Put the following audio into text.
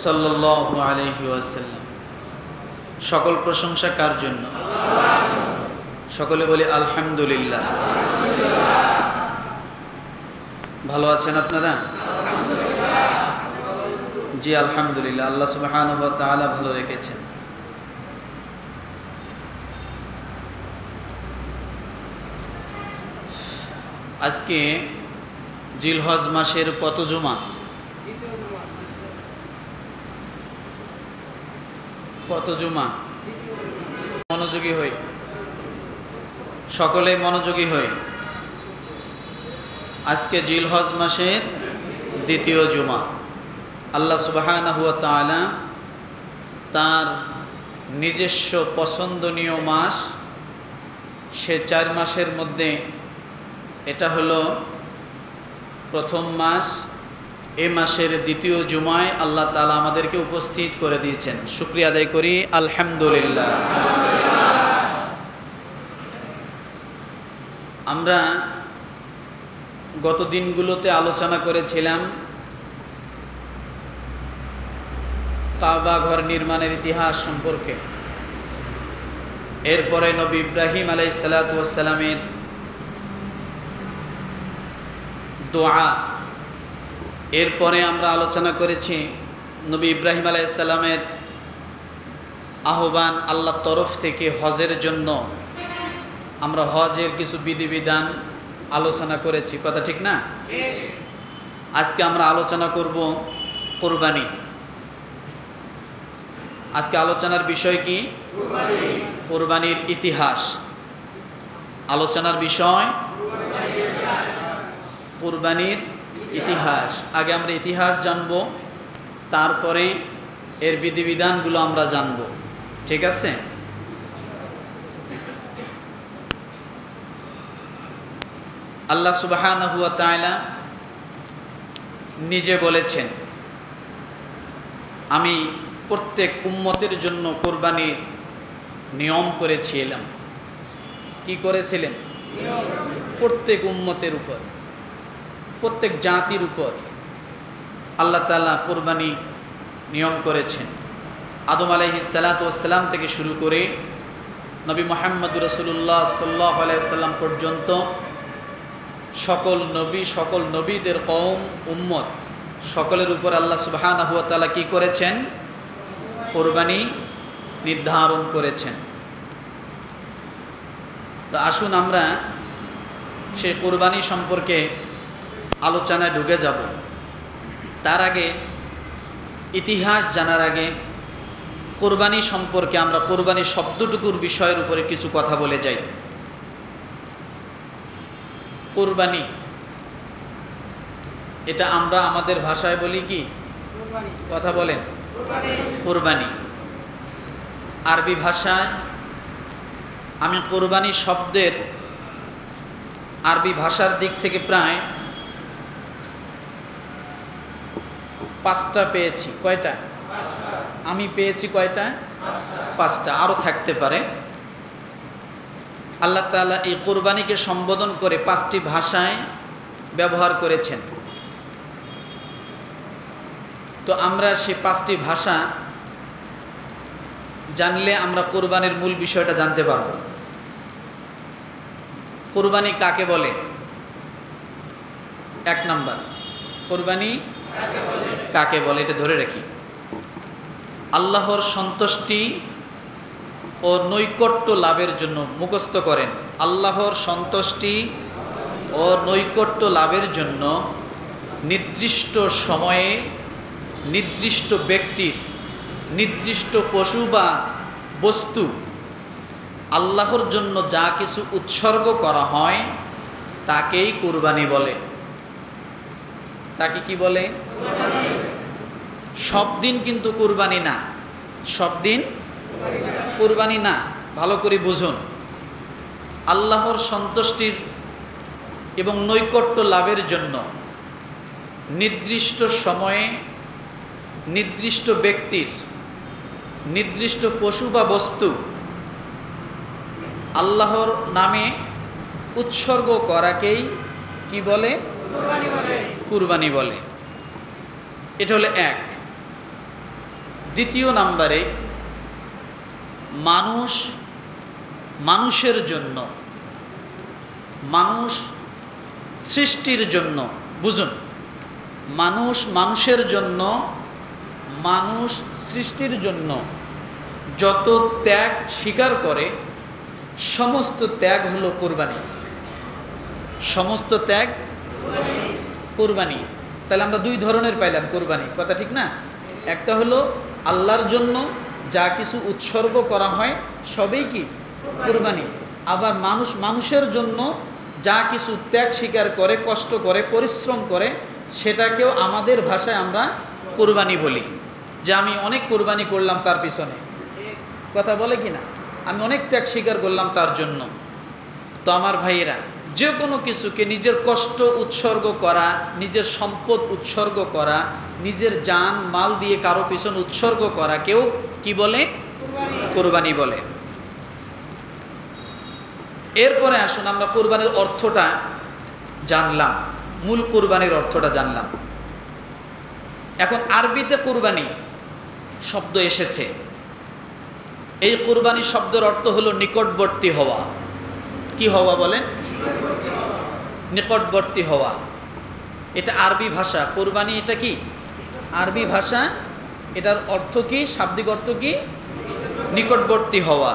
সাল্লাল্লাহু আলাইহি ওয়াসাল্লাম। সকল প্রশংসা কার জন্য? সকলে বলি আলহামদুলিল্লাহ। ভালো আছেন আপনারা? জি আলহামদুলিল্লাহ, আল্লাহ সুবহানাহু ওয়া তাআলা ভালো রেখেছেন। আজকে জিলহজ মাসের কত জুমা? কত জুমা? মনোযোগী হই, সকলে মনোযোগী হই। আজকে জিলহজ মাসের দ্বিতীয় জুমা। আল্লাহ সুবহানাহু ওয়া তাআলা তার নিজস্ব পছন্দনীয় মাস, সে 4 মাসের মধ্যে এটা হলো প্রথম মাস। এ মাসের দ্বিতীয় জুমায় আল্লাহ তাআলা আমাদেরকে উপস্থিত করে দিয়েছেন। শুকরিয়া আদায় করি আলহামদুলিল্লাহ। আমরা গত দিনগুলোতে আলোচনা করেছিলাম কাবা ঘর নির্মাণের ইতিহাস সম্পর্কে। এরপরে নবী ইব্রাহিম আলাইহিস সালাতু ওয়াস সালামের দোয়া। এরপরে আমরা আলোচনা করেছি নবী ইব্রাহিম আলাইহিস সালামের আহ্বান আল্লাহর তরফ থেকে হজের জন্য। আমরা হজের কিছু বিধিবিধান আলোচনা করেছি, কথা ঠিক না? আজকে আমরা আলোচনা করব কুরবানি। আজকে আলোচনার বিষয় কি? কুরবানির ইতিহাস। আলোচনার বিষয় কুরবানির ইতিহাস। আগে আমরা ইতিহাস জানব, তারপরে এর বিধিবিধানগুলো আমরা জানব, ঠিক আছে? আল্লাহ সুবহানাহু ওয়া তাআলা নিজে বলেছেন, আমি প্রত্যেক উম্মতের জন্য কুরবানির নিয়ম করেছিলাম। কি করেছিলেন? প্রত্যেক উম্মতের উপর, প্রত্যেক জাতির উপর আল্লাহ তাআলা কুরবানি নিয়ম করেছেন। আদম আলাইহিস সালাতু ওয়াস সালাম থেকে শুরু করে নবী মুহাম্মদুর রাসূলুল্লাহ সাল্লাল্লাহু আলাইহি ওয়াসাল্লাম পর্যন্ত সকল নবী, সকল নবীদের কওম, উম্মত, সকলের উপর আল্লাহ সুবহানাহু ওয়া তাআলা কি করেছেন? কুরবানি নির্ধারণ করেছেন। তো আসুন আমরা সেই কুরবানি সম্পর্কে আলোচনায় ঢুকে যাব। তার আগে ইতিহাস জানার আগে কুরবানি সম্পর্কে আমরা কুরবানি শব্দটুকুর বিষয়ের উপরে কিছু কথা বলে যাই। কুরবানি এটা আমরা আমাদের ভাষায় বলি কি? কথা বলেন। কুরবানি আরবি ভাষায়, আমি কুরবানি শব্দের আরবি ভাষার দিক থেকে প্রায় 5টা পেয়েছি। কয়টা? আমি পেয়েছি কয়টা? 5টা, আরও থাকতে পারে। আল্লাহ তাআলা এই কুরবানিকে সম্বোধন করে 5টি ভাষায় ব্যবহার করেছেন। তো আমরা সেই 5টি ভাষা জানলে আমরা কুরবানির মূল বিষয়টা জানতে পারব। কুরবানি কাকে বলে? 1 নাম্বার, কুরবানি কাকে বলে এটা ধরে রাখি। আল্লাহর সন্তুষ্টি ও নৈকট্য লাভের জন্য, মুখস্থ করেন, আল্লাহর সন্তুষ্টি ও নৈকট্য লাভের জন্য নির্দিষ্ট সময়ে নির্দিষ্ট ব্যক্তির নির্দিষ্ট পশু বা বস্তু আল্লাহর জন্য যা কিছু উৎসর্গ করা হয় তাকেই কুরবানি বলে। তাকে কি বলে? সব দিন কিন্তু কুরবানি না, সব দিন কুরবানি না, ভালো করে বুঝুন। আল্লাহর সন্তুষ্টির এবং নৈকট্য লাভের জন্য নির্দিষ্ট সময়ে নির্দিষ্ট ব্যক্তির নির্দিষ্ট পশু বা বস্তু আল্লাহর নামে উৎসর্গ করাকেই কি বলে? কুরবানি বলে। এটা হলো 1। দ্বিতীয় নাম্বারে, মানুষের জন্য, মানুষ সৃষ্টির জন্য, বুঝুন, মানুষের জন্য, মানুষ সৃষ্টির জন্য যত ত্যাগ স্বীকার করে সমস্ত ত্যাগ হলো কুরবানি। সমস্ত ত্যাগ কুরবানি। তাহলে আমরা 2 ধরনের পাইলাম কুরবানি, কথা ঠিক না? একটা হলো আল্লাহর জন্য যা কিছু উৎসর্গ করা হয় সবই কি? কুরবানি। আবার মানুষের জন্য যা কিছু ত্যাগ স্বীকার করে, কষ্ট করে, পরিশ্রম করে, সেটাকেও আমাদের ভাষায় আমরা কুরবানি বলি। যে আমি অনেক কুরবানি করলাম তার পিছনে, কথা বলে কি না? আমি অনেক ত্যাগ স্বীকার করলাম তার জন্য। তো আমার ভাইয়েরা, যে কোনো কিছুকে নিজের কষ্ট উৎসর্গ করা, নিজের সম্পদ উৎসর্গ করা, নিজের জান মাল দিয়ে কারো পিছন উৎসর্গ করা কেউ কি বলে? কুরবানি বলে। এরপরে আসুন আমরা কুরবানির অর্থটা জানলাম, মূল কুরবানির অর্থটা জানলাম। এখন আরবিতে কুরবানি শব্দ এসেছে। এই কুরবানি শব্দের অর্থ হলো নিকটবর্তী হওয়া। কি হওয়া বলেন? নিকটবর্তী হওয়া। এটা আরবি ভাষা। কুরবানি এটা কি? আরবি ভাষা। এটার অর্থ কি? শাব্দিক অর্থ কি? নিকটবর্তী হওয়া।